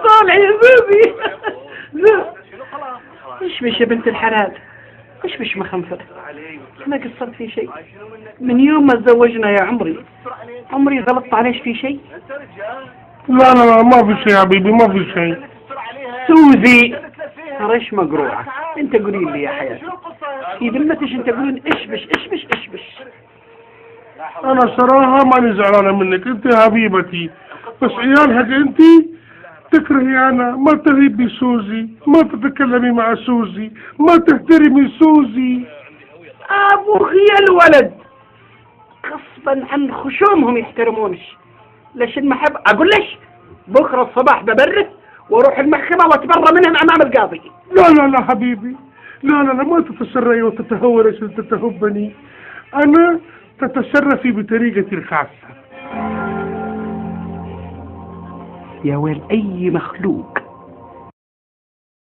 طالع يا بيبي. اشبش يا بنت الحلال، اشبش مخنفر، ما قصرت في شيء من يوم ما تزوجنا يا عمري غلطت عليش في شيء؟ لا لا لا ما في شيء يا حبيبي، ما في شيء. سوزي ريش مقروعة، انت قولي لي يا حياتي في ذمتش انت قولين اشبش اشبش اشبش. انا صراحة ماني زعلانة منك انت يا حبيبتي، بس عيالك انت تكرهي انا، ما تهيبي سوزي، ما تتكلمي مع سوزي، ما تحترمي سوزي. ابو يا الولد غصبا عن خشومهم يحترمونش، ليش المحب اقول ليش بكره الصباح ببره واروح المحكمة واتبرى منهم امام القاضي. لا لا لا حبيبي، لا لا لا ما تتسرعي وتتهوري عشان تتهبني، انا تتصرفي بطريقتي الخاصة. يا ويل اي مخلوق